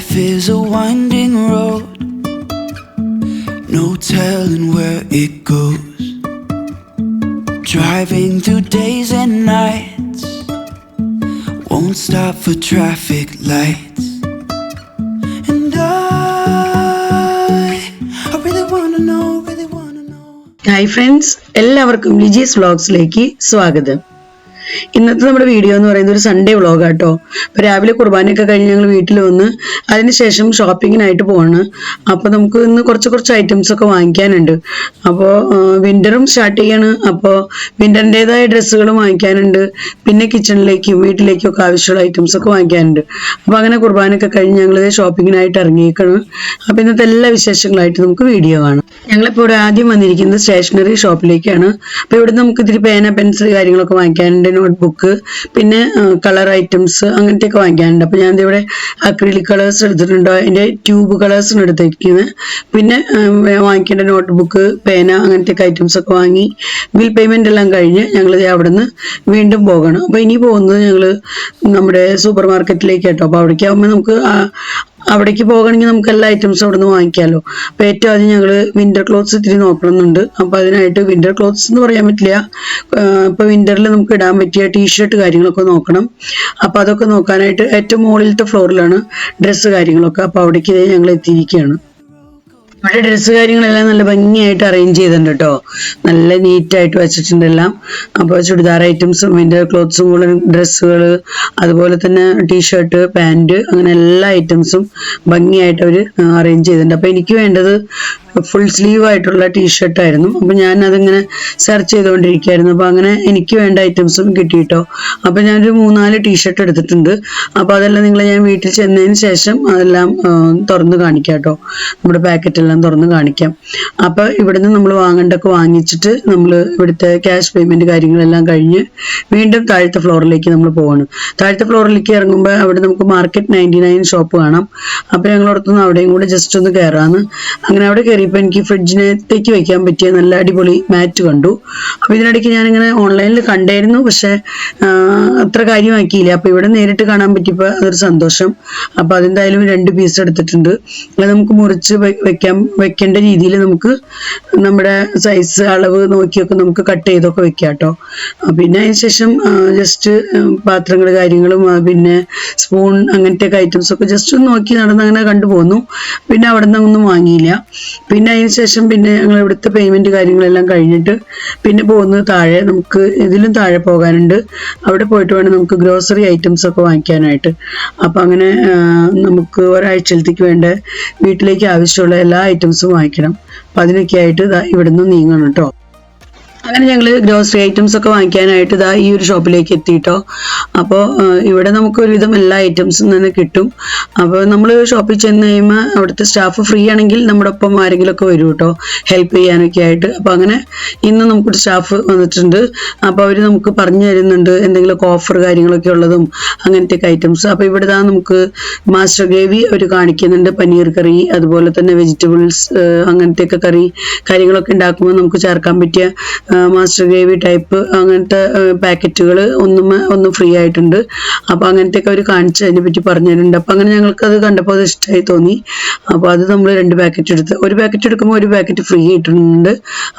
Life is a winding road, no telling where it goes. Driving through days and nights, won't stop for traffic lights. And I really wanna know. Hi friends, എല്ലാവർക്കും ലിജീസ് വ്ളോഗ്സിലേക്ക് സ്വാഗതം. ഇന്നത്തെ നമ്മുടെ video എന്ന് പറയുന്നത് ഒരു Sunday vlog ആട്ടോ. അപ്പോൾ രാവിലെ കുർബാനയൊക്കെ കഴിഞ്ഞ് ഞങ്ങൾ വീട്ടിൽ വന്ന് അതിനുശേഷം ഷോപ്പിങ്ങിനായിട്ട് പോവാണ്. അപ്പോൾ നമുക്ക് ഇന്ന് കുറച്ച് ഐറ്റംസ് ഒക്കെ വാങ്ങിക്കാനുണ്ട്. അപ്പോൾ വിൻ്ററും സ്റ്റാർട്ട് ചെയ്യാണ്. അപ്പോൾ വിൻ്ററിൻ്റെതായ ഡ്രസ്സുകളും വാങ്ങിക്കാനുണ്ട്. പിന്നെ കിച്ചണിലേക്കും വീട്ടിലേക്കും ഒക്കെ ആവശ്യമുള്ള ഐറ്റംസ് ഒക്കെ വാങ്ങിക്കാനുണ്ട്. അപ്പോൾ അങ്ങനെ കുർബാനയൊക്കെ കഴിഞ്ഞ് ഞങ്ങൾ ഷോപ്പിങ്ങിനായിട്ട് ഇറങ്ങിയേക്കാണ്. അപ്പോൾ ഇന്നത്തെ എല്ലാ വിശേഷങ്ങളായിട്ട് നമുക്ക് വീഡിയോ കാണാം. ഞങ്ങളിപ്പോൾ ഇവിടെ ആദ്യം വന്നിരിക്കുന്നത് സ്റ്റേഷനറി ഷോപ്പിലേക്കാണ്. അപ്പോൾ ഇവിടെ നമുക്ക് ഇത്തിരി പേന, പെൻസിൽ കാര്യങ്ങളൊക്കെ വാങ്ങിക്കാനുണ്ട്, നോട്ട്ബുക്ക്, പിന്നെ കളർ ഐറ്റംസ് അങ്ങനത്തെയൊക്കെ വാങ്ങിക്കാനുണ്ട്. അപ്പോൾ ഞാൻ ഇവിടെ അക്രിലിക് കളേഴ്സ് എടുത്തിട്ടുണ്ടോ, അതിൻ്റെ ട്യൂബ് കളേഴ്സാണ് എടുത്തിരിക്കുന്നത്. പിന്നെ വാങ്ങിക്കേണ്ട നോട്ട്ബുക്ക്, പേന അങ്ങനത്തെയൊക്കെ ഐറ്റംസ് ഒക്കെ വാങ്ങി ബിൽ പേയ്മെൻ്റ് എല്ലാം കഴിഞ്ഞ് ഞങ്ങൾ അവിടെ നിന്ന് വീണ്ടും പോകണം. അപ്പോൾ ഇനി പോകുന്നത് ഞങ്ങൾ നമ്മുടെ സൂപ്പർ മാർക്കറ്റിലേക്ക് കേട്ടോ. അപ്പോൾ അവിടേക്ക് ആകുമ്പോൾ നമുക്ക് അവിടേക്ക് പോകണമെങ്കിൽ നമുക്ക് എല്ലാ ഐറ്റംസും അവിടെ നിന്ന് വാങ്ങിക്കാമല്ലോ. അപ്പോൾ ഏറ്റവും ആദ്യം ഞങ്ങൾ വിൻ്റർ ക്ലോത്ത്സ് ഇത്തിരി നോക്കണമെന്നുണ്ട്. അപ്പോൾ അതിനായിട്ട് വിൻ്റർ ക്ലോത്ത്സ് എന്ന് പറയാൻ പറ്റില്ല, ഇപ്പോൾ വിൻ്ററിൽ നമുക്ക് ഇടാൻ പറ്റിയ ടീഷർട്ട് കാര്യങ്ങളൊക്കെ നോക്കണം. അപ്പോൾ അതൊക്കെ നോക്കാനായിട്ട് ഏറ്റവും മുകളിലത്തെ ഫ്ലോറിലാണ് ഡ്രസ്സ് കാര്യങ്ങളൊക്കെ. അപ്പോൾ അവിടേക്ക് ഞങ്ങൾ എത്തിയിരിക്കുകയാണ്. ഇവിടെ ഡ്രസ്സ് കാര്യങ്ങളെല്ലാം നല്ല ഭംഗിയായിട്ട് അറേഞ്ച് ചെയ്തിട്ടുണ്ട് കേട്ടോ. നല്ല നീറ്റായിട്ട് വെച്ചിട്ടുണ്ട് എല്ലാം. അപ്പോൾ ചുരിദാർ ഐറ്റംസും വിൻ്റർ ക്ലോത്ത്സും കൂടെ ഡ്രസ്സുകൾ, അതുപോലെ തന്നെ ടീഷർട്ട്, പാൻറ്, അങ്ങനെ എല്ലാ ഐറ്റംസും ഭംഗിയായിട്ട് അവർ അറേഞ്ച് ചെയ്തിട്ടുണ്ട്. അപ്പോൾ എനിക്ക് വേണ്ടത് ഫുൾ സ്ലീവ് ആയിട്ടുള്ള ടീഷർട്ടായിരുന്നു. അപ്പോൾ ഞാൻ അതിങ്ങനെ സെർച്ച് ചെയ്തുകൊണ്ടിരിക്കുകയായിരുന്നു. അപ്പോൾ അങ്ങനെ എനിക്ക് വേണ്ട ഐറ്റംസും കിട്ടിയിട്ടോ. അപ്പോൾ ഞാനൊരു 3-4 ടീഷർട്ട് എടുത്തിട്ടുണ്ട്. അപ്പോൾ അതെല്ലാം നിങ്ങളെ ഞാൻ വീട്ടിൽ ചെന്നതിന് ശേഷം അതെല്ലാം തുറന്ന് കാണിക്കാം കേട്ടോ. നമ്മുടെ പാക്കറ്റെല്ലാം തുറന്ന് കാണിക്കാം. അപ്പോൾ ഇവിടുന്ന് നമ്മൾ വാങ്ങേണ്ടൊക്കെ വാങ്ങിച്ചിട്ട് നമ്മൾ ഇവിടുത്തെ ക്യാഷ് പേയ്മെൻറ്റ് കാര്യങ്ങളെല്ലാം കഴിഞ്ഞ് വീണ്ടും താഴത്തെ ഫ്ലോറിലേക്ക് നമ്മൾ പോവാണ്. താഴത്തെ ഫ്ലോറിലേക്ക് ഇറങ്ങുമ്പോൾ അവിടെ നമുക്ക് മാർക്കറ്റ് 99 ഷോപ്പ് കാണാം. അപ്പോൾ ഞങ്ങൾ ഓർത്തുനിന്ന് അവിടെയും കൂടെ ജസ്റ്റ് ഒന്ന് കയറാമെന്ന്. അങ്ങനെ അവിടെ കയറിയപ്പോൾ എനിക്ക് ഫ്രിഡ്ജിനകത്തേക്ക് വെക്കാൻ പറ്റിയ നല്ല അടിപൊളി മാറ്റ് കണ്ടു. അപ്പോൾ ഇതിനിടയ്ക്ക് ഞാനിങ്ങനെ ഓൺലൈനിൽ കണ്ടായിരുന്നു, പക്ഷേ അത്ര കാര്യമാക്കിയില്ല. അപ്പോൾ ഇവിടെ നേരിട്ട് കാണാൻ പറ്റിയപ്പോൾ അതൊരു സന്തോഷം. അപ്പോൾ അതെന്തായാലും 2 പീസ് എടുത്തിട്ടുണ്ട്. അത് നമുക്ക് മുറിച്ച് വെക്കേണ്ട രീതിയിൽ നമുക്ക് നമ്മുടെ സൈസ് അളവ് നോക്കിയൊക്കെ നമുക്ക് കട്ട് ചെയ്തൊക്കെ വെക്കാം കേട്ടോ. പിന്നെ അതിന് ശേഷം ജസ്റ്റ് പാത്രങ്ങൾ കാര്യങ്ങളും പിന്നെ സ്പൂൺ അങ്ങനത്തെ ഐറ്റംസ് ഒക്കെ ജസ്റ്റ് ഒന്ന് നോക്കി നടന്നങ്ങനെ കണ്ടുപോന്നു. പിന്നെ അവിടെ നിന്ന് ഒന്നും വാങ്ങിയില്ല. പിന്നെ അതിന് ശേഷം പിന്നെ ഞങ്ങൾ ഇവിടുത്തെ പേയ്മെൻറ്റ് കാര്യങ്ങളെല്ലാം കഴിഞ്ഞിട്ട് പിന്നെ പോകുന്നത് താഴെ, നമുക്ക് ഇതിലും താഴെ പോകാനുണ്ട്. അവിടെ പോയിട്ട് വേണം നമുക്ക് ഗ്രോസറി ഐറ്റംസ് ഒക്കെ വാങ്ങിക്കാനായിട്ട്. അപ്പം അങ്ങനെ നമുക്ക് ഒരാഴ്ചത്തേക്ക് വേണ്ട വീട്ടിലേക്ക് ആവശ്യമുള്ള എല്ലാ ഐറ്റംസും വാങ്ങിക്കണം. അപ്പം അതിനൊക്കെ ആയിട്ട് ഇവിടുന്ന് നീങ്ങണം കേട്ടോ. അങ്ങനെ ഞങ്ങൾ ഗ്രോസറി ഐറ്റംസ് ഒക്കെ വാങ്ങിക്കാനായിട്ട് ഈ ഒരു ഷോപ്പിലേക്ക് എത്തിയിട്ടോ. അപ്പോൾ ഇവിടെ നമുക്ക് ഒരുവിധം എല്ലാ ഐറ്റംസും തന്നെ കിട്ടും. അപ്പോൾ നമ്മൾ ഷോപ്പിൽ ചെന്ന് കഴിയുമ്പോൾ അവിടുത്തെ സ്റ്റാഫ് ഫ്രീ ആണെങ്കിൽ നമ്മുടെ ഒപ്പം ആരെങ്കിലുമൊക്കെ വരും കേട്ടോ, ഹെൽപ്പ് ചെയ്യാനൊക്കെ ആയിട്ട്. അപ്പോൾ അങ്ങനെ ഇന്ന് നമുക്കൊരു സ്റ്റാഫ് വന്നിട്ടുണ്ട്. അപ്പോൾ അവർ നമുക്ക് പറഞ്ഞു തരുന്നുണ്ട് എന്തെങ്കിലുമൊക്കെ ഓഫർ കാര്യങ്ങളൊക്കെ ഉള്ളതും അങ്ങനത്തെ ഐറ്റംസ്. അപ്പോൾ ഇവിടെ നമുക്ക് മാസ്റ്റർ ഗ്രേവി അവർ കാണിക്കുന്നുണ്ട്, പനീർ കറി, അതുപോലെ തന്നെ വെജിറ്റബിൾസ് അങ്ങനത്തെ കറി കാര്യങ്ങളൊക്കെ ഉണ്ടാക്കുമ്പോൾ നമുക്ക് ചേർക്കാൻ പറ്റിയ മാസ്റ്റർ ഗ്രേവി ടൈപ്പ് അങ്ങനത്തെ പാക്കറ്റുകൾ ഒന്നും ഫ്രീ ആയിട്ടുണ്ട്. അപ്പോൾ അങ്ങനത്തെയൊക്കെ അവർ കാണിച്ച് അതിനെ പറ്റി പറഞ്ഞു തരുന്നുണ്ട്. അപ്പോൾ അങ്ങനെ ഞങ്ങൾക്കത് കണ്ടപ്പോൾ അത് ഇഷ്ടമായി തോന്നി. അപ്പോൾ അത് നമ്മൾ 2 പാക്കറ്റ് എടുത്ത്, ഒരു പാക്കറ്റ് എടുക്കുമ്പോൾ ഒരു പാക്കറ്റ് ഫ്രീ കിട്ടുന്നുണ്ട്.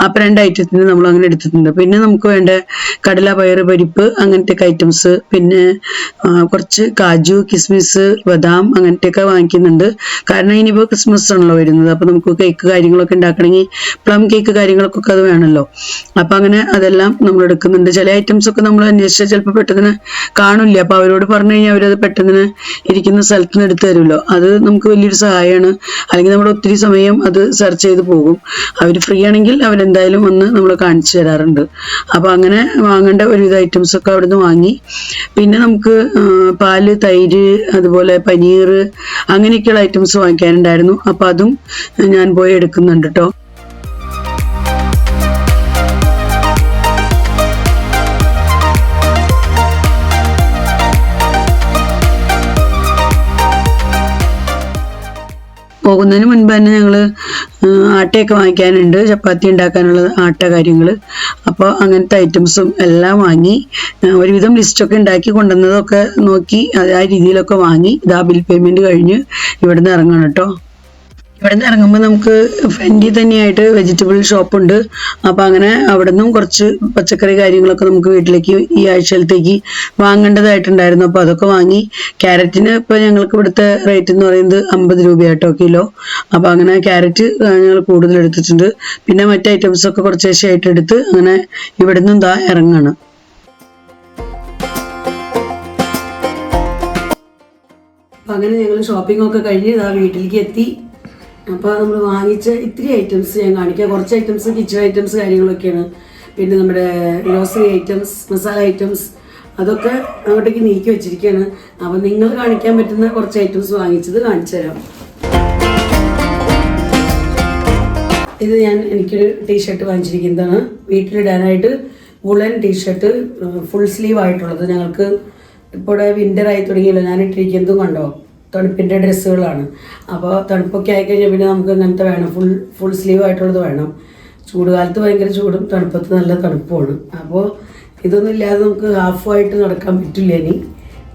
അപ്പോൾ 2 ഐറ്റത്തിന് നമ്മൾ അങ്ങനെ എടുത്തിട്ടുണ്ട്. പിന്നെ നമുക്ക് വേണ്ട കടല, പയറ്, പരിപ്പ് അങ്ങനത്തെ ഐറ്റംസ്, പിന്നെ കുറച്ച് കാജു, കിസ്മിസ്, ബദാം അങ്ങനത്തെയൊക്കെ വാങ്ങിക്കുന്നുണ്ട്. കാരണം ഇനിയിപ്പോൾ ക്രിസ്മസ് ആണല്ലോ വരുന്നത്. അപ്പോൾ നമുക്ക് കേക്ക് കാര്യങ്ങളൊക്കെ ഉണ്ടാക്കണമെങ്കിൽ പ്ലം കേക്ക് കാര്യങ്ങളൊക്കെ അത് വേണമല്ലോ. അപ്പം അങ്ങനെ അതെല്ലാം നമ്മൾ എടുക്കുന്നുണ്ട്. ചില ഐറ്റംസ് ഒക്കെ നമ്മൾ അന്വേഷിച്ചാൽ ചിലപ്പോൾ പെട്ടെന്ന് കാണില്ല. അപ്പോൾ അവരോട് പറഞ്ഞു കഴിഞ്ഞാൽ അവരത് പെട്ടെന്ന് ഇരിക്കുന്ന സ്ഥലത്ത് നിന്ന് എടുത്തു തരുമല്ലോ. അത് നമുക്ക് വലിയൊരു സഹായമാണ്. അല്ലെങ്കിൽ നമ്മൾ ഒത്തിരി സമയം അത് സെർച്ച് ചെയ്ത് പോകും. അവർ ഫ്രീ ആണെങ്കിൽ അവരെന്തായാലും വന്ന് നമ്മൾ കാണിച്ചു തരാറുണ്ട്. അപ്പോൾ അങ്ങനെ വാങ്ങേണ്ട ഒരുവിധ ഐറ്റംസ് ഒക്കെ അവിടെ നിന്ന് വാങ്ങി. പിന്നെ നമുക്ക് പാല്, തൈര്, അതുപോലെ പനീർ അങ്ങനെയൊക്കെയുള്ള ഐറ്റംസ് വാങ്ങിക്കാനുണ്ടായിരുന്നു. അപ്പോൾ അതും ഞാൻ പോയി എടുക്കുന്നുണ്ട് കേട്ടോ. പോകുന്നതിന് മുൻപ് തന്നെ ഞങ്ങൾ ആട്ടയൊക്കെ വാങ്ങിക്കാനുണ്ട്, ചപ്പാത്തി ഉണ്ടാക്കാനുള്ള ആട്ട കാര്യങ്ങൾ. അപ്പോൾ അങ്ങനത്തെ ഐറ്റംസും എല്ലാം വാങ്ങി. ഒരുവിധം ലിസ്റ്റൊക്കെ ഉണ്ടാക്കി കൊണ്ടുവന്നതൊക്കെ നോക്കി ആ രീതിയിലൊക്കെ വാങ്ങി. ഇതാ ബിൽ പേയ്മെൻറ്റ് കഴിഞ്ഞ് ഇവിടുന്ന് ഇറങ്ങണം കേട്ടോ. ഇവിടെ നിന്ന് ഇറങ്ങുമ്പോൾ നമുക്ക് ഫ്രണ്ടിൽ തന്നെയായിട്ട് വെജിറ്റബിൾ ഷോപ്പുണ്ട്. അപ്പോൾ അങ്ങനെ അവിടെ നിന്നും കുറച്ച് പച്ചക്കറി കാര്യങ്ങളൊക്കെ നമുക്ക് വീട്ടിലേക്ക് ഈ ആഴ്ചയിലത്തേക്ക് വാങ്ങേണ്ടതായിട്ടുണ്ടായിരുന്നു. അപ്പോൾ അതൊക്കെ വാങ്ങി. ക്യാരറ്റിന് ഇപ്പോൾ ഞങ്ങൾക്ക് ഇവിടുത്തെ റേറ്റ് എന്ന് പറയുന്നത് 50 രൂപയാട്ടോ കിലോ. അപ്പോൾ അങ്ങനെ ക്യാരറ്റ് ഞങ്ങൾ കൂടുതൽ എടുത്തിട്ടുണ്ട്. പിന്നെ മറ്റ് ഐറ്റംസൊക്കെ കുറച്ച് ശേഷമായിട്ട് എടുത്ത് അങ്ങനെ ഇവിടെ നിന്നും ദാ ഇറങ്ങണം. അപ്പം അങ്ങനെ ഞങ്ങൾ ഷോപ്പിംഗ് ഒക്കെ കഴിഞ്ഞ് ഇതാ വീട്ടിലേക്ക് എത്തി. അപ്പോൾ നമ്മൾ വാങ്ങിച്ച ഇത്തിരി ഐറ്റംസ് ഞാൻ കാണിക്കാം. കുറച്ച് ഐറ്റംസ് കിച്ചൺ ഐറ്റംസ് കാര്യങ്ങളൊക്കെയാണ്. പിന്നെ നമ്മുടെ ഗ്രോസറി ഐറ്റംസ്, മസാല ഐറ്റംസ് അതൊക്കെ അങ്ങോട്ടേക്ക് നീക്കി വെച്ചിരിക്കുകയാണ്. അപ്പോൾ നിങ്ങൾ കാണിക്കാൻ പറ്റുന്ന കുറച്ച് ഐറ്റംസ് വാങ്ങിച്ചത് കാണിച്ചു തരാം. ഇത് എനിക്കൊരു ടീഷർട്ട് വാങ്ങിച്ചിരിക്കുന്നതാണ്. വീട്ടിലിടാനായിട്ട് വുളൻ ടീഷർട്ട്, ഫുൾ സ്ലീവ് ആയിട്ടുള്ളത്. ഞങ്ങൾക്ക് ഇപ്പോൾ വിൻ്റർ ആയി തുടങ്ങിയല്ലോ. ഞാൻ ഇട്ടിരിക്കുന്നതും കണ്ടോ, തണുപ്പിൻ്റെ ഡ്രസ്സുകളാണ്. അപ്പോൾ തണുപ്പൊക്കെ ആയിക്കഴിഞ്ഞാൽ പിന്നെ നമുക്ക് ഇങ്ങനത്തെ വേണം, ഫുൾ സ്ലീവ് ആയിട്ടുള്ളത് വേണം. ചൂടുകാലത്ത് ഭയങ്കര ചൂടും തണുപ്പത്ത് നല്ല തണുപ്പുമാണ്. അപ്പോൾ ഇതൊന്നും ഇല്ലാതെ നമുക്ക് ഹാഫായിട്ട് നടക്കാൻ പറ്റില്ല ഇനി,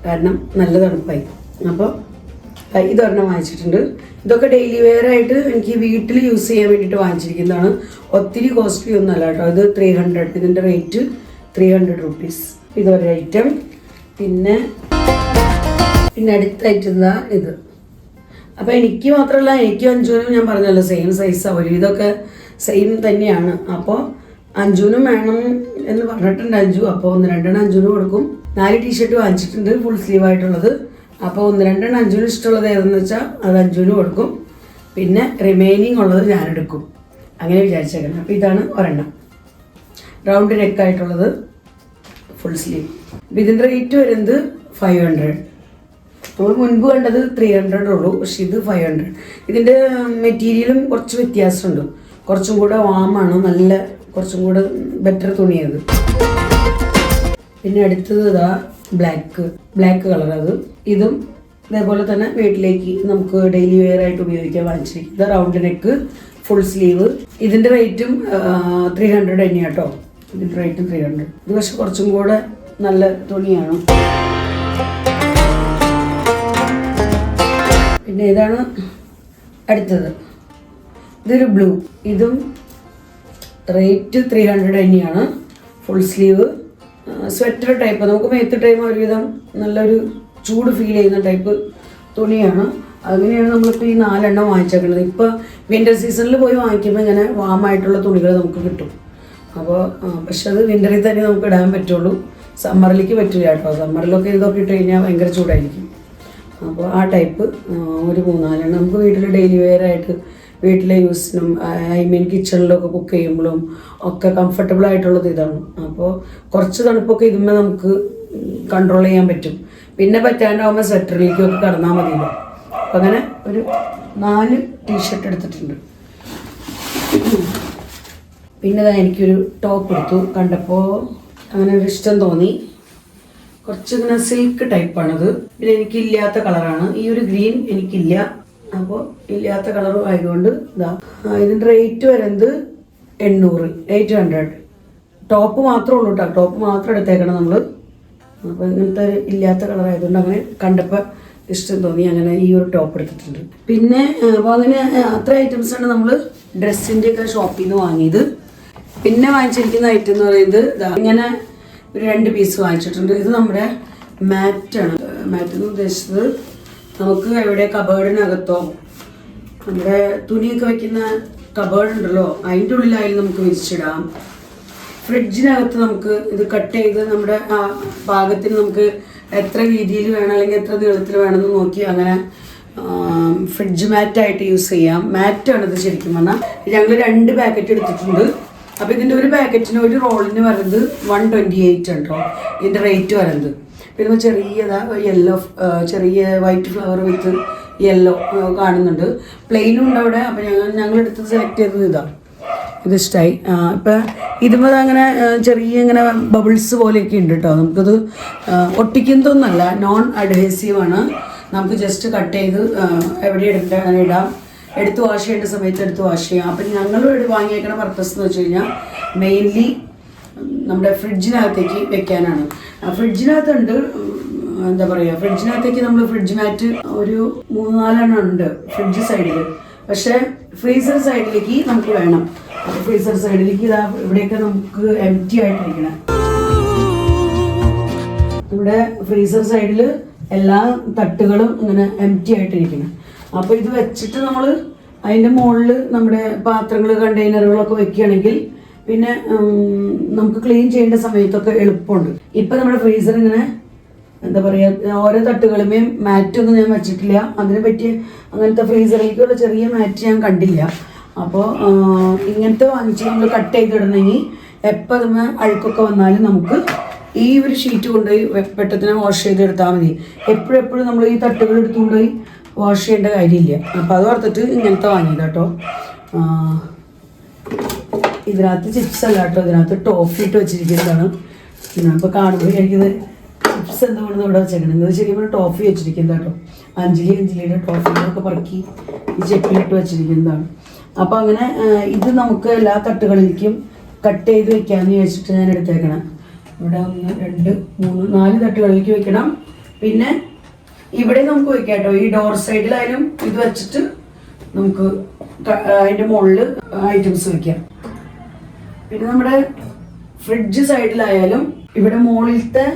കാരണം നല്ല തണുപ്പായി. അപ്പോൾ ഇതൊരെണ്ണം വാങ്ങിച്ചിട്ടുണ്ട്. ഇതൊക്കെ ഡെയിലി വെയർ ആയിട്ട് എനിക്ക് വീട്ടിൽ യൂസ് ചെയ്യാൻ വേണ്ടിയിട്ട് വാങ്ങിച്ചിരിക്കുന്നതാണ്. ഒത്തിരി കോസ്റ്റ്ലി ഒന്നുമല്ല കേട്ടോ. ഇത് 300, ഇതിൻ്റെ റേറ്റ് 300 റുപ്പീസ്. ഇതൊരു ഐറ്റം. പിന്നെ അടുത്തായിട്ട് എന്താ ഇത്. അപ്പോൾ എനിക്ക് മാത്രമല്ല, എനിക്കും അഞ്ജുവിനും ഞാൻ പറഞ്ഞല്ലോ സെയിം സൈസാണ്. ഒരുവിധമൊക്കെ സെയിം തന്നെയാണ്. അപ്പോൾ അഞ്ജുവിനും വേണം എന്ന് പറഞ്ഞിട്ടുണ്ട് അഞ്ജു. അപ്പോൾ 1-2 അഞ്ജുവിന് കൊടുക്കും. 4 ടീഷർട്ട് വാങ്ങിച്ചിട്ടുണ്ട് ഫുൾ സ്ലീവ് ആയിട്ടുള്ളത്. അപ്പോൾ 1-2 അഞ്ജുവിന് ഇഷ്ടമുള്ളത് ഏതെന്ന് വെച്ചാൽ അത് അഞ്ജുവിന് കൊടുക്കും. പിന്നെ റിമൈനിങ് ഉള്ളത് ഞാനെടുക്കും. അങ്ങനെ വിചാരിച്ചേക്കണം. അപ്പോൾ ഇതാണ് ഒരെണ്ണം, റൗണ്ട് നെക്കായിട്ടുള്ളത് ഫുൾ സ്ലീവ്. അപ്പോൾ ഇതിൻ്റെ റേറ്റ് വരുന്നത് 500. നമ്മൾ മുൻപ് കണ്ടത് 300 ഉള്ളൂ, പക്ഷെ ഇത് 500. ഇതിൻ്റെ മെറ്റീരിയലും കുറച്ച് വ്യത്യാസമുണ്ട്. കുറച്ചും കൂടെ വാമാണ്, നല്ല കുറച്ചും കൂടെ ബെറ്റർ തുണിയത്. പിന്നെ അടുത്തത് ഇതാ ബ്ലാക്ക് കളർ. ഇതും ഇതേപോലെ തന്നെ വീട്ടിലേക്ക് നമുക്ക് ഡെയിലി വെയർ ആയിട്ട് ഉപയോഗിക്കാൻ വാങ്ങിച്ചിരിക്കും. ഇത് റൗണ്ട് നെക്ക്, ഫുൾ സ്ലീവ്. ഇതിൻ്റെ റേറ്റും 300 തന്നെയാണ് കേട്ടോ. ഇതിൻ്റെ റേറ്റും 300. ഇത് പക്ഷെ കുറച്ചും കൂടെ നല്ല തുണിയാണ്. പിന്നെ ഇതാണ് അടുത്തത്. ഇതൊരു ബ്ലൂ. ഇതും റേറ്റ് 300 തന്നെയാണ്. Full sleeve, sweater type. നമുക്ക് മേത്ത് ടൈം ഒരുവിധം നല്ലൊരു ചൂട് ഫീൽ ചെയ്യുന്ന ടൈപ്പ് തുണിയാണ്. അങ്ങനെയാണ് നമ്മളിപ്പോൾ ഈ 4 എണ്ണം വാങ്ങിച്ചേക്കുന്നത്. ഇപ്പോൾ വിൻ്റർ സീസണിൽ പോയി വാങ്ങിക്കുമ്പോൾ ഇങ്ങനെ വാമായിട്ടുള്ള തുണികൾ നമുക്ക് കിട്ടും. അപ്പോൾ പക്ഷെ അത് വിൻ്ററിൽ തന്നെ നമുക്ക് ഇടാൻ പറ്റുള്ളൂ, സമ്മറിലേക്ക് പറ്റില്ല കേട്ടോ. സമ്മറിലൊക്കെ ഇതൊക്കെ ഇട്ട് കഴിഞ്ഞാൽ ഭയങ്കര ചൂടായിരിക്കും. അപ്പോൾ ആ ടൈപ്പ് ഒരു 3-4 എണ്ണം നമുക്ക് വീട്ടിൽ ഡെയിലി വെയർ ആയിട്ട് വീട്ടിലെ യൂസിനും കിച്ചണിലൊക്കെ കുക്ക് ചെയ്യുമ്പോഴും ഒക്കെ കംഫർട്ടബിൾ ആയിട്ടുള്ളത് ഇതാണ്. അപ്പോൾ കുറച്ച് തണുപ്പൊക്കെ ഇതുമ്പോൾ നമുക്ക് കൺട്രോൾ ചെയ്യാൻ പറ്റും. പിന്നെ പറ്റാണ്ടാവുമ്പോൾ സ്വെറ്ററിലേക്കൊക്കെ കടന്നാൽ മതിയല്ലോ. അപ്പം അങ്ങനെ ഒരു 4 ടീഷർട്ട് എടുത്തിട്ടുണ്ട്. പിന്നെ എനിക്കൊരു ടോപ്പ് എടുത്തു. കണ്ടപ്പോൾ അങ്ങനെ ഒരു ഇഷ്ടം തോന്നി. കുറച്ചിങ്ങനെ സിൽക്ക് ടൈപ്പാണത്. പിന്നെ എനിക്കില്ലാത്ത കളറാണ്. ഈ ഒരു ഗ്രീൻ എനിക്കില്ല. അപ്പോൾ ഇല്ലാത്ത കളറും ആയതുകൊണ്ട് ഇതാ. ഇതിൻ്റെ റേറ്റ് വരുന്നത് 800. ടോപ്പ് മാത്രമേ ഉള്ളൂ കേട്ടോ. ടോപ്പ് മാത്രം എടുത്തേക്കണം നമ്മൾ. അപ്പോൾ ഇങ്ങനത്തെ ഇല്ലാത്ത കളറായതുകൊണ്ട് അങ്ങനെ കണ്ടപ്പോൾ ഇഷ്ടം തോന്നി, അങ്ങനെ ഈ ഒരു ടോപ്പ് എടുത്തിട്ടുണ്ട്. പിന്നെ അപ്പോൾ അങ്ങനെ അത്ര ഐറ്റംസാണ് നമ്മൾ ഡ്രസ്സിൻ്റെയൊക്കെ ഷോപ്പിൽ നിന്ന് വാങ്ങിയത്. പിന്നെ വാങ്ങിച്ചിരിക്കുന്ന ഐറ്റം എന്ന് പറയുന്നത് ഇങ്ങനെ ഒരു 2 പീസ് വാങ്ങിച്ചിട്ടുണ്ട്. ഇത് നമ്മുടെ മാറ്റാണ്. മാറ്റ് എന്ന് ഉദ്ദേശിച്ചത് നമുക്ക് എവിടെ കബേർഡിനകത്തോ നമ്മുടെ തുണിയൊക്കെ വയ്ക്കുന്ന കബേർഡ് ഉണ്ടല്ലോ, അതിൻ്റെ ഉള്ളിലായാലും നമുക്ക് വിരിച്ചിടാം. ഫ്രിഡ്ജിനകത്ത് നമുക്ക് ഇത് കട്ട് ചെയ്ത് നമ്മുടെ പാകത്തിന് നമുക്ക് എത്ര വീതിയിൽ വേണം അല്ലെങ്കിൽ എത്ര നീളത്തിൽ വേണമെന്ന് നോക്കി അങ്ങനെ ഫ്രിഡ്ജ് മാറ്റായിട്ട് യൂസ് ചെയ്യാം. മാറ്റാണിത് ശരിക്കും പറഞ്ഞാൽ. ഞങ്ങൾ 2 പാക്കറ്റ് എടുത്തിട്ടുണ്ട്. അപ്പോൾ ഇതിൻ്റെ ഒരു പാക്കറ്റിന് ഒരു റോളിന് വരുന്നത് 128 ഉണ്ടോ ഇതിൻ്റെ റേറ്റ് വരുന്നത്. പിന്നെ ചെറിയ ചെറിയ വൈറ്റ് ഫ്ലവർ വിത്ത് യെല്ലോ കാണുന്നുണ്ട്. പ്ലെയിനും ഉണ്ട് അവിടെ. അപ്പോൾ ഞങ്ങളെടുത്ത് സെലക്ട് ചെയ്തത് ഇതാണ്. ഇതിഷ്ടമായി. ഇപ്പം ഇതുമ്പോൾ അങ്ങനെ ചെറിയ ഇങ്ങനെ ബബിൾസ് പോലെയൊക്കെ ഉണ്ട് കേട്ടോ. നമുക്കത് ഒട്ടിക്കുന്നതൊന്നുമല്ല, നോൺ അഡ്ഹേസീവാണ്. നമുക്ക് ജസ്റ്റ് കട്ട് ചെയ്ത് എവിടെ ഇടാം. എടുത്ത് വാഷ് ചെയ്യേണ്ട സമയത്ത് എടുത്ത് വാഷ് ചെയ്യാം. അപ്പം ഞങ്ങൾ വാങ്ങിയേക്കണ പർപ്പസ് എന്ന് വെച്ച് കഴിഞ്ഞാൽ മെയിൻലി നമ്മുടെ ഫ്രിഡ്ജിനകത്തേക്ക് വെക്കാനാണ്. ഫ്രിഡ്ജിനകത്തുണ്ട് എന്താ പറയുക, ഫ്രിഡ്ജിനകത്തേക്ക് നമ്മൾ ഫ്രിഡ്ജ് മാറ്റ് ഒരു 3-4 ഉണ്ട് ഫ്രിഡ്ജ് സൈഡിൽ. പക്ഷേ ഫ്രീസർ സൈഡിലേക്ക് നമുക്ക് വേണം. അപ്പോൾ ഫ്രീസർ സൈഡിലേക്ക് ഇതാ ഇവിടെയൊക്കെ നമുക്ക് എംപ്റ്റി ആയിട്ടിരിക്കണം. ഇവിടെ ഫ്രീസർ സൈഡിൽ എല്ലാ തട്ടുകളും ഇങ്ങനെ എംപ്റ്റി ആയിട്ടിരിക്കണം. അപ്പോൾ ഇത് വെച്ചിട്ട് നമ്മൾ അതിൻ്റെ മുകളിൽ നമ്മുടെ പാത്രങ്ങൾ കണ്ടെയ്നറുകളൊക്കെ വെക്കുകയാണെങ്കിൽ പിന്നെ നമുക്ക് ക്ലീൻ ചെയ്യേണ്ട സമയത്തൊക്കെ എളുപ്പമുണ്ട്. ഇപ്പം നമ്മുടെ ഫ്രീസർ ഇങ്ങനെ എന്താ പറയുക, ഓരോ തട്ടുകളുമേ മാറ്റൊന്നും ഞാൻ വെച്ചിട്ടില്ല. അതിനെ പറ്റി അങ്ങനത്തെ ഫ്രീസറിലേക്കുള്ള ചെറിയ മാറ്റ് ഞാൻ കണ്ടില്ല. അപ്പോൾ ഇങ്ങനത്തെ വാങ്ങിച്ച് നമ്മൾ കട്ട് ചെയ്തിടണമെങ്കിൽ എപ്പോൾ അതുമ്മ അഴുക്കൊക്കെ വന്നാലും നമുക്ക് ഈ ഒരു ഷീറ്റ് കൊണ്ടുപോയി പെട്ടെന്ന് വാഷ് ചെയ്തെടുത്താൽ മതി. എപ്പോഴും നമ്മൾ ഈ തട്ടുകൾ എടുത്തുകൊണ്ടുപോയി വാഷ് ചെയ്യേണ്ട കാര്യമില്ല. അപ്പോൾ അത് ഓർത്തിട്ട് ഇങ്ങനത്തെ വാങ്ങിയത് കേട്ടോ. ഇതിനകത്ത് ചിപ്സ് അല്ല കേട്ടോ, ഇതിനകത്ത് ടോഫി ഇട്ട് വെച്ചിരിക്കുന്നതാണ്. അപ്പോൾ കാണുമ്പോൾ എനിക്കിത് ചിപ്സ് എന്തുകൊണ്ടെന്ന് ഇവിടെ വെച്ചേക്കണം. ഇത് ശരിക്കും ടോഫി വെച്ചിരിക്കുന്നത് കേട്ടോ. അഞ്ജലിയുടെ ടോഫികളൊക്കെ പറക്കി ഈ ചെപ്പിലിട്ട് വെച്ചിരിക്കുന്നതാണ്. അപ്പോൾ അങ്ങനെ ഇത് നമുക്ക് എല്ലാ തട്ടുകളിലേക്കും കട്ട് ചെയ്ത് വെക്കാമെന്ന് ചോദിച്ചിട്ട് ഞാൻ എടുത്തേക്കണം. ഇവിടെ 1, 2, 3, 4 തട്ടുകളിലേക്ക് വെക്കണം. പിന്നെ ഇവിടെ നമുക്ക് വെക്കാം കേട്ടോ. ഈ ഡോർ സൈഡിലായാലും ഇത് വെച്ചിട്ട് നമുക്ക് അതിൻ്റെ മുകളിൽ ഐറ്റംസ് വെക്കാം. പിന്നെ നമ്മുടെ ഫ്രിഡ്ജ് സൈഡിലായാലും ഇവിടെ മുകളിലത്തെ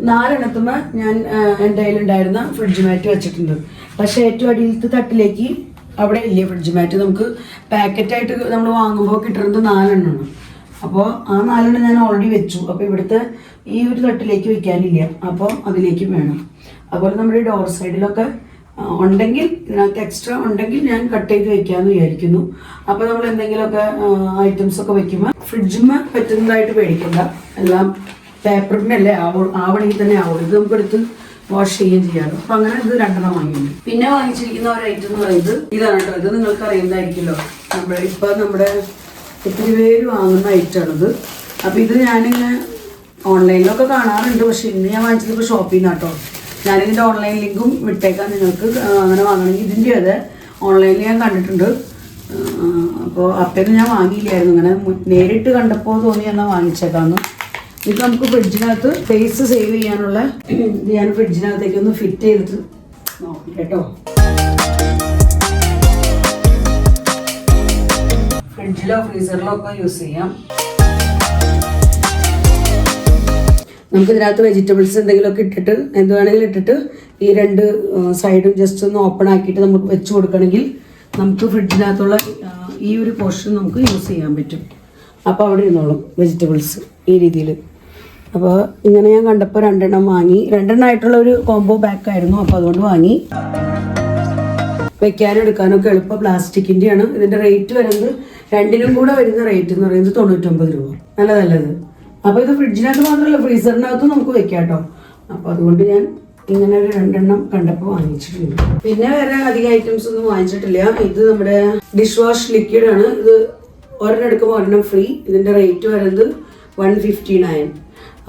4 ഞാൻ എൻ്റെ കയ്യിലുണ്ടായിരുന്ന ഫ്രിഡ്ജ് മാറ്റ് വെച്ചിട്ടുണ്ട്. പക്ഷേ ഏറ്റവും അടിയിലത്തെ തട്ടിലേക്ക് അവിടെ ഇല്ലേ ഫ്രിഡ്ജ് മാറ്റ്. നമുക്ക് പാക്കറ്റായിട്ട് നമ്മൾ വാങ്ങുമ്പോൾ കിട്ടുന്നത് 4 അപ്പോൾ ആ 4 ഞാൻ ഓൾറെഡി വെച്ചു. അപ്പോൾ ഇവിടുത്തെ ഈ ഒരു തട്ടിലേക്ക് വെക്കാനില്ല, അപ്പോൾ അതിലേക്ക് വേണം. അതുപോലെ നമ്മുടെ ഡോർ സൈഡിലൊക്കെ ഉണ്ടെങ്കിൽ ഇതിനകത്ത് എക്സ്ട്രാ ഉണ്ടെങ്കിൽ ഞാൻ കട്ട് ചെയ്ത് വെക്കാമെന്ന് വിചാരിക്കുന്നു. അപ്പോൾ നമ്മൾ എന്തെങ്കിലുമൊക്കെ ഐറ്റംസൊക്കെ വെക്കുമ്പോൾ ഫ്രിഡ്ജിന് പറ്റുന്നതായിട്ട് പേടിക്കണ്ട. എല്ലാം പേപ്പറിനല്ലേ ആവണമെങ്കിൽ തന്നെ ആവുള്ളൂ. ഇത് നമുക്ക് എടുത്ത് വാഷ് ചെയ്യുകയും ചെയ്യാറ്. അപ്പം അങ്ങനെ ഇത് 2 വാങ്ങിയിട്ടുണ്ട്. പിന്നെ വാങ്ങിച്ചിരിക്കുന്ന ഒരു ഐറ്റം എന്ന് പറയുന്നത് ഇതാണ് കേട്ടോ. ഇത് നിങ്ങൾക്ക് അറിയുന്നതായിരിക്കുമല്ലോ, നമ്മുടെ ഒത്തിരി പേര് വാങ്ങുന്ന ഐറ്റമാണിത്. അപ്പോൾ ഇത് ഞാനിങ്ങനെ ഓൺലൈനിലൊക്കെ കാണാറുണ്ട്. പക്ഷേ ഇന്ന് ഞാൻ വാങ്ങിച്ചത് ഇപ്പോൾ ഷോപ്പിൽ നിന്നാണ് കേട്ടോ. ഞാനിതിൻ്റെ ഓൺലൈൻ ലിങ്കും വിട്ടേക്കാം നിങ്ങൾക്ക്. അങ്ങനെ വാങ്ങണമെങ്കിൽ ഇതിൻ്റെ അതെ ഓൺലൈനിൽ ഞാൻ കണ്ടിട്ടുണ്ട്. അപ്പോൾ അപ്പേന്ന് ഞാൻ വാങ്ങിയില്ലായിരുന്നു. ഇങ്ങനെ നേരിട്ട് കണ്ടപ്പോൾ തോന്നി എന്നാൽ വാങ്ങിച്ചേക്കാമെന്ന്. ഇത് നമുക്ക് ഫ്രിഡ്ജിനകത്ത് സ്പേസ് സേവ് ചെയ്യാനുള്ള ഇത് ഞാൻ ഫ്രിഡ്ജിനകത്തേക്ക് ഒന്ന് ഫിറ്റ് ചെയ്തിട്ട് നോക്കാം കേട്ടോ. ഫ്രിഡ്ജിലോ ഫ്രീസറിലോ ഒക്കെ യൂസ് ചെയ്യാം. നമുക്ക് ഇതിനകത്ത് വെജിറ്റബിൾസ് എന്തെങ്കിലുമൊക്കെ ഇട്ടിട്ട് എന്ത് വേണമെങ്കിലും ഇട്ടിട്ട് ഈ 2 സൈഡും ജസ്റ്റ് ഒന്ന് ഓപ്പൺ ആക്കിയിട്ട് നമുക്ക് വെച്ച് കൊടുക്കണമെങ്കിൽ നമുക്ക് ഫ്രിഡ്ജിനകത്തുള്ള ഈ ഒരു പോർഷൻ നമുക്ക് യൂസ് ചെയ്യാൻ പറ്റും. അപ്പോൾ അവിടെ ഇരുന്നോളും വെജിറ്റബിൾസ് ഈ രീതിയിൽ. അപ്പോൾ ഇങ്ങനെ ഞാൻ കണ്ടപ്പോൾ 2 വാങ്ങി. 2 ആയിട്ടുള്ള ഒരു കോംബോ പാക്ക് ആയിരുന്നു. അപ്പോൾ അതുകൊണ്ട് വാങ്ങി. വെക്കാനും എടുക്കാനൊക്കെ എളുപ്പം. പ്ലാസ്റ്റിക്കിൻ്റെയാണ്. ഇതിൻ്റെ റേറ്റ് വരുന്നത് 2 കൂടെ വരുന്ന റേറ്റ് എന്ന് പറയുന്നത് 99 രൂപ. നല്ലത്. അപ്പോൾ ഇത് ഫ്രിഡ്ജിനകത്ത് മാത്രമല്ല ഫ്രീസറിനകത്തും നമുക്ക് വെക്കാം കേട്ടോ. അപ്പോൾ അതുകൊണ്ട് ഞാൻ ഇങ്ങനെ ഒരു 2 കണ്ടപ്പോൾ വാങ്ങിച്ചിട്ടുണ്ട്. പിന്നെ വേറെ അധികം ഐറ്റംസ് ഒന്നും വാങ്ങിച്ചിട്ടില്ല. ഇത് നമ്മുടെ ഡിഷ് വാഷ് ലിക്വിഡ് ആണ്. ഇത് ഒരെണ്ണം എടുക്കുമ്പോൾ ഒരെണ്ണം ഫ്രീ. ഇതിൻ്റെ റേറ്റ് വരുന്നത് 159.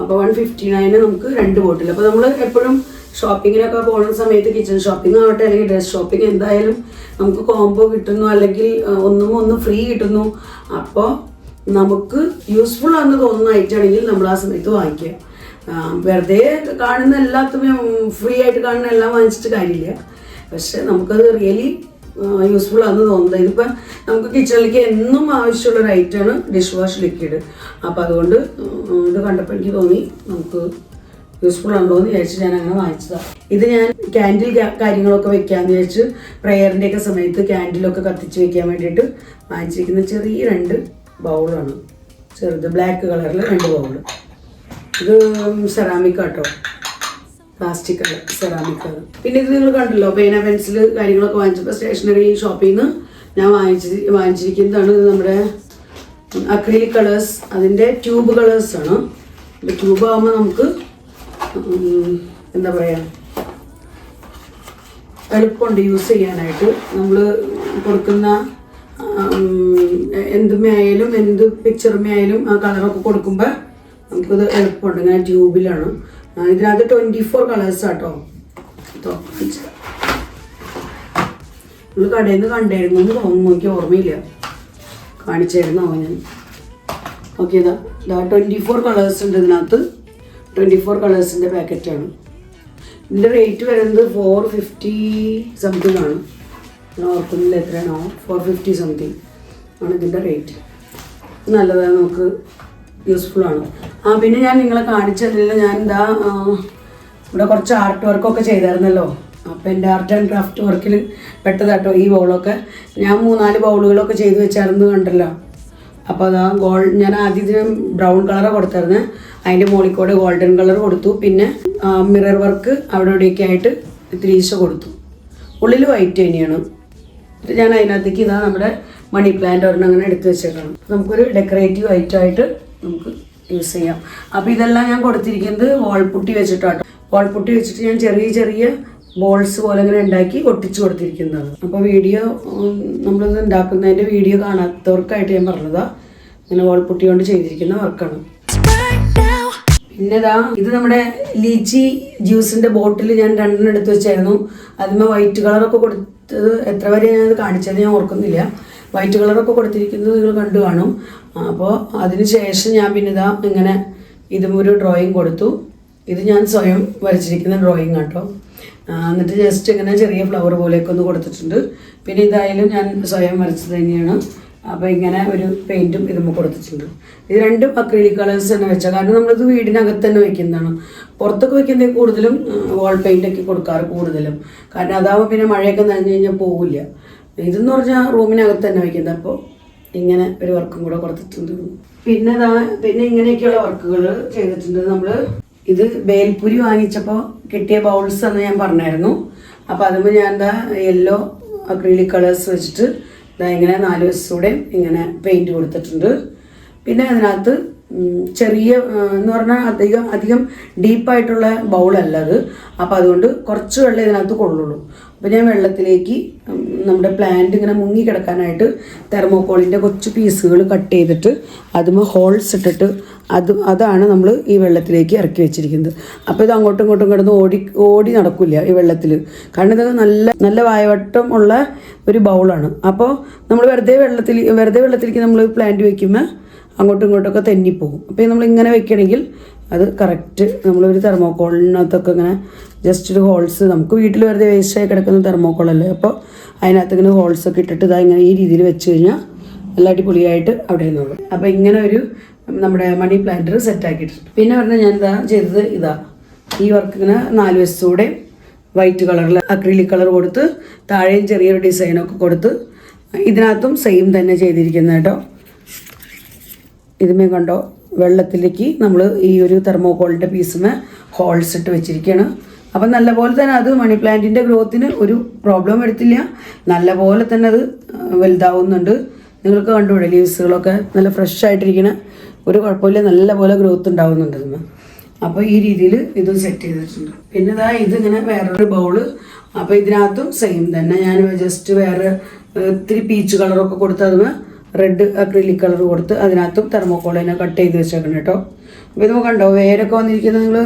അപ്പോൾ 159 നമുക്ക് 2 ബോട്ടിൽ. അപ്പോൾ നമ്മൾ എപ്പോഴും ഷോപ്പിങ്ങിനൊക്കെ പോകുന്ന സമയത്ത് കിച്ചൺ ഷോപ്പിംഗ് ആവട്ടെ അല്ലെങ്കിൽ ഡ്രസ് ഷോപ്പിംഗ് എന്തായാലും നമുക്ക് കോംബോ കിട്ടുന്നു, അല്ലെങ്കിൽ ഒന്ന് ഫ്രീ കിട്ടുന്നു. അപ്പോൾ നമുക്ക് യൂസ്ഫുൾ ആണെന്ന് തോന്നുന്ന ഐറ്റമാണെങ്കിൽ നമ്മൾ ആ സമയത്ത് വാങ്ങിക്കുക. വെറുതെ കാണുന്ന എല്ലാത്തും ഫ്രീ ആയിട്ട് കാണുന്ന എല്ലാം വാങ്ങിച്ചിട്ട് കാര്യമില്ല. പക്ഷെ നമുക്കത് റിയലി യൂസ്ഫുൾ ആണെന്ന് തോന്നുന്നത്. ഇതിപ്പോൾ നമുക്ക് കിച്ചണിലേക്ക് എന്നും ആവശ്യമുള്ളൊരു ഐറ്റമാണ് ഡിഷ് വാഷ് ലിക്വിഡ്. അപ്പോൾ അതുകൊണ്ട് ഇത് കണ്ടപ്പോൾ എനിക്ക് തോന്നി നമുക്ക് യൂസ്ഫുൾ ആണല്ലോ എന്ന് വിചാരിച്ച് ഞാൻ അങ്ങനെ വാങ്ങിച്ചതാണ്. ഇത് ഞാൻ ക്യാൻഡിൽ കാര്യങ്ങളൊക്കെ വെക്കാമെന്ന് വിചാരിച്ച് പ്രയറിൻ്റെയൊക്കെ സമയത്ത് ക്യാൻഡിലൊക്കെ കത്തിച്ച് വെക്കാൻ വേണ്ടിയിട്ട് വാങ്ങിച്ചിരിക്കുന്ന ചെറിയ 2 ബൗളാണ്. ചെറുത് ബ്ലാക്ക് കളറിൽ 2 ബൗള്. ഇത് സെറാമിക് ആട്ടോ, പ്ലാസ്റ്റിക് അല്ല, സെറാമിക് ആണ്. പിന്നെ ഇത് നിങ്ങൾ കണ്ടല്ലോ, പേന പെൻസിൽ കാര്യങ്ങളൊക്കെ വാങ്ങിച്ചപ്പോൾ സ്റ്റേഷനറി ഷോപ്പിൽ നിന്ന് ഞാൻ വാങ്ങിച്ചിരിക്കുന്നതാണ്. ഇത് നമ്മുടെ അക്രിലിക് കളേഴ്സ്, അതിൻ്റെ ട്യൂബ് കളേഴ്സാണ്. ട്യൂബ് ആകുമ്പോൾ നമുക്ക് എന്താ പറയുക എളുപ്പമുണ്ട് യൂസ് ചെയ്യാനായിട്ട്. നമ്മൾ കൊടുക്കുന്ന എന്തുമേ ആയാലും എന്ത് പിക്ചറുമേ ആയാലും ആ കളറൊക്കെ കൊടുക്കുമ്പോൾ നമുക്കിത് എളുപ്പമുണ്ട്. ഇങ്ങനെ ട്യൂബിലാണ്. ഇതിനകത്ത് 24 കളേഴ്സ് ആട്ടോ. നിങ്ങൾ കടയിൽ നിന്ന് കണ്ടായിരുന്നു എന്ന് തോന്നുന്നു, എനിക്ക് ഓർമ്മയില്ല. കാണിച്ചായിരുന്നോ ഞാൻ? ഓക്കെ, ഇതാ 24 കളേഴ്സ് ഉണ്ട് ഇതിനകത്ത്. 24 കളേഴ്സിൻ്റെ പാക്കറ്റാണ്. ഇതിൻ്റെ റേറ്റ് വരുന്നത് 450 സംതിങ് ആണ്. ഞാൻ ഓർക്കുന്നില്ല എത്രയാണോ, 450 സംതിങ് ആണ് ഇതിൻ്റെ റേറ്റ്. നല്ലതാണ്, നമുക്ക് യൂസ്ഫുള്ളാണ്. പിന്നെ ഞാൻ നിങ്ങളെ കാണിച്ചതില്ല, ഞാൻ ഇവിടെ കുറച്ച് ആർട്ട് വർക്കൊക്കെ ചെയ്തായിരുന്നല്ലോ. അപ്പോൾ എൻ്റെ ആർട്ട് ആൻഡ് ക്രാഫ്റ്റ് വർക്കിൽ പെട്ടതാട്ടോ ഈ ബൗളൊക്കെ. ഞാൻ 3-4 ബൗളുകളൊക്കെ ചെയ്ത് വെച്ചായിരുന്നു, കണ്ടല്ലോ. അപ്പോൾ അതാ ഞാൻ ആദ്യം ഇതിന് ബ്രൗൺ കളറാണ് കൊടുത്തായിരുന്നു. അതിൻ്റെ മുകളിൽ ഗോൾഡൻ കളർ കൊടുത്തു. പിന്നെ മിറർ വർക്ക് അവിടെ ഇവിടെയൊക്കെ ആയിട്ട് ഇത്തിരി ഈശ കൊടുത്തു. ഉള്ളിൽ വൈറ്റ് തന്നെയാണ്. എന്നിട്ട് ഞാൻ അതിനകത്തേക്ക് ഇതാ നമ്മുടെ മണി പ്ലാന്റ് ഒരെണ്ണം അങ്ങനെ എടുത്ത് വെച്ചേക്കണം. നമുക്കൊരു ഡെക്കറേറ്റീവ് ഐറ്റമായിട്ട് നമുക്ക് യൂസ് ചെയ്യാം. അപ്പോൾ ഇതെല്ലാം ഞാൻ കൊടുത്തിരിക്കുന്നത് വാൾപുട്ടി വെച്ചിട്ടാട്ടോ. വാൾപുട്ടി വെച്ചിട്ട് ഞാൻ ചെറിയ ചെറിയ ബോൾസ് പോലെ ഇങ്ങനെ ഉണ്ടാക്കി ഒട്ടിച്ചു കൊടുത്തിരിക്കുന്നതാണ്. അപ്പോൾ വീഡിയോ നമ്മളിത് ഉണ്ടാക്കുന്നതിൻ്റെ വീഡിയോ കാണാത്തവർക്കായിട്ട് ഞാൻ പറഞ്ഞതാ. ഇങ്ങനെ വാൾപുട്ടി കൊണ്ട് ചെയ്തിരിക്കുന്ന വർക്കാണ്. പിന്നെ ഇത് നമ്മുടെ ലീച്ചി ജ്യൂസിൻ്റെ ബോട്ടിൽ ഞാൻ 2 എടുത്ത് വെച്ചായിരുന്നു. അതിന്മേൽ വൈറ്റ് കളറൊക്കെ കൊടുത്തത് എത്ര വരെ ഞാനത് കാണിച്ചത് ഞാൻ ഓർക്കുന്നില്ല. വൈറ്റ് കളറൊക്കെ കൊടുത്തിരിക്കുന്നത് നിങ്ങൾ കണ്ടു കാണും. അപ്പോൾ അതിന് ശേഷം ഞാൻ പിന്നെ ഇങ്ങനെ ഇതും ഒരു ഡ്രോയിങ് കൊടുത്തു. ഇത് ഞാൻ സ്വയം വരച്ചിരിക്കുന്ന ഡ്രോയിങ് കേട്ടോ. എന്നിട്ട് ജസ്റ്റ് ഇങ്ങനെ ചെറിയ ഫ്ലവർ പോലെയൊക്കെ ഒന്ന് കൊടുത്തിട്ടുണ്ട്. പിന്നെ ഇതായാലും ഞാൻ സ്വയം വരച്ചത് തന്നെയാണ്. അപ്പോൾ ഇങ്ങനെ ഒരു പെയിൻറ്റും ഇതുമ്പോൾ കൊടുത്തിട്ടുണ്ട്. ഇത് 2 അക്രിലിക് കളേഴ്സ് തന്നെ വെച്ചാൽ, കാരണം നമ്മളിത് വീടിനകത്ത് തന്നെ വെക്കുന്നതാണ്. പുറത്തൊക്കെ വെക്കുന്നത് കൂടുതലും വാൾ പെയിൻ്റൊക്കെ കൊടുക്കാറ് കൂടുതലും. കാരണം അതാവുമ്പോൾ പിന്നെ മഴയൊക്കെ നനഞ്ഞു കഴിഞ്ഞാൽ പോവില്ല. ഇതെന്ന് പറഞ്ഞാൽ റൂമിനകത്ത് തന്നെ വയ്ക്കുന്നത്. അപ്പോൾ ഇങ്ങനെ ഒരു വർക്കും കൂടെ കൊടുത്തിട്ടുണ്ട്. പിന്നെ ഇങ്ങനെയൊക്കെയുള്ള വർക്കുകൾ ചെയ്തിട്ടുണ്ട് നമ്മൾ. ഇത് ബേൽപുരി വാങ്ങിച്ചപ്പോൾ കിട്ടിയ ബൗൾസ് എന്ന് ഞാൻ പറഞ്ഞായിരുന്നു. അപ്പോൾ അതുമ്പോൾ ഞാൻ യെല്ലോ അക്രിലിക് കളേഴ്സ് വെച്ചിട്ട് ഇങ്ങനെ 4 വശത്തൂടെ ഇങ്ങനെ പെയിൻറ്റ് കൊടുത്തിട്ടുണ്ട്. പിന്നെ അതിനകത്ത് ചെറിയ എന്ന് പറഞ്ഞാൽ അധികം ഡീപ്പായിട്ടുള്ള ബൗളല്ല അത്. അപ്പോൾ അതുകൊണ്ട് കുറച്ച് വെള്ളം ഇതിനകത്ത് കൊള്ളുള്ളൂ. അപ്പോൾ ഞാൻ വെള്ളത്തിലേക്ക് നമ്മുടെ പ്ലാന്റ് ഇങ്ങനെ മുങ്ങി കിടക്കാനായിട്ട് തെർമോക്കോളിൻ്റെ കൊച്ചു പീസുകൾ കട്ട് ചെയ്തിട്ട് അതുമ്പോൾ ഹോൾസ് ഇട്ടിട്ട് അതാണ് നമ്മൾ ഈ വെള്ളത്തിലേക്ക് ഇറക്കി വെച്ചിരിക്കുന്നത്. അപ്പോൾ ഇത് അങ്ങോട്ടും ഇങ്ങോട്ടും കിടന്ന് ഓടി നടക്കില്ല ഈ വെള്ളത്തിൽ. കാരണം ഇത് നല്ല വായവട്ടം ഉള്ള ഒരു ബൗളാണ്. അപ്പോൾ നമ്മൾ വെറുതെ വെള്ളത്തിലേക്ക് നമ്മൾ പ്ലാന്റ് വയ്ക്കുമ്പോൾ അങ്ങോട്ടും ഇങ്ങോട്ടൊക്കെ തെന്നിപ്പോകും. അപ്പോൾ നമ്മൾ ഇങ്ങനെ വെക്കണമെങ്കിൽ അത് കറക്റ്റ് നമ്മളൊരു തെർമോക്കോളിനകത്തൊക്കെ ഇങ്ങനെ ജസ്റ്റ് ഒരു ഹോൾസ്, നമുക്ക് വീട്ടിൽ വെറുതെ വേസ്റ്റായി കിടക്കുന്ന തെർമോക്കോളല്ലേ, അപ്പോൾ അതിനകത്ത് ഇങ്ങനെ ഹോൾസൊക്കെ ഇട്ടിട്ട് ഇങ്ങനെ ഈ രീതിയിൽ വെച്ച് കഴിഞ്ഞാൽ നല്ല അടിപൊളിയായിട്ട് അവിടെ ഇരുന്നുള്ളൂ. അപ്പോൾ ഇങ്ങനെ ഒരു നമ്മുടെ മണി പ്ലാന്റർ സെറ്റാക്കിയിട്ടുണ്ട്. പിന്നെ പറഞ്ഞാൽ ഞാൻ ചെയ്തത് ഈ വർക്ക് ഇങ്ങനെ 4 വശത്തൂടെ വൈറ്റ് കളറിൽ അക്രിലിക് കളർ കൊടുത്ത് താഴെയും ചെറിയൊരു ഡിസൈനൊക്കെ കൊടുത്ത് ഇതിനകത്തും സെയിം തന്നെ ചെയ്തിരിക്കുന്നത് കേട്ടോ. ഇതുമേ കണ്ടോ, വെള്ളത്തിലേക്ക് നമ്മൾ ഈ ഒരു തെർമോക്കോളിൻ്റെ പീസുമേ ഹോൾസ് ഇട്ട് വെച്ചിരിക്കുകയാണ്. അപ്പം നല്ലപോലെ തന്നെ അത് മണി പ്ലാന്റിൻ്റെ ഗ്രോത്തിന് ഒരു പ്രോബ്ലം വരുത്തില്ല. നല്ലപോലെ തന്നെ അത് വലുതാവുന്നുണ്ട്. നിങ്ങൾക്ക് കണ്ടുകൂടെ ലീവ്സുകളൊക്കെ നല്ല ഫ്രഷ് ആയിട്ടിരിക്കുന്ന ഒരു കുഴപ്പമില്ല, നല്ലപോലെ ഗ്രോത്ത് ഉണ്ടാവുന്നുണ്ട് ഇതിന്. അപ്പോൾ ഈ രീതിയിൽ ഇതും സെറ്റ് ചെയ്തിട്ടുണ്ട്. പിന്നെ ഇതിങ്ങനെ വേറൊരു ബൗള്. അപ്പോൾ ഇതിനകത്തും സെയിം തന്നെ ഞാൻ ജസ്റ്റ് വേറെ ഇത്തിരി പീച്ച് കളറൊക്കെ കൊടുത്ത് അതിന് റെഡ് അക്രിലിക് കളർ കൊടുത്ത് അതിനകത്തും തെർമോക്കോളിനെ കട്ട് ചെയ്ത് വെച്ചേക്കണം കേട്ടോ. അപ്പോൾ ഇത് കണ്ടോ, വേരൊക്കെ വന്നിരിക്കുന്നത് നിങ്ങൾ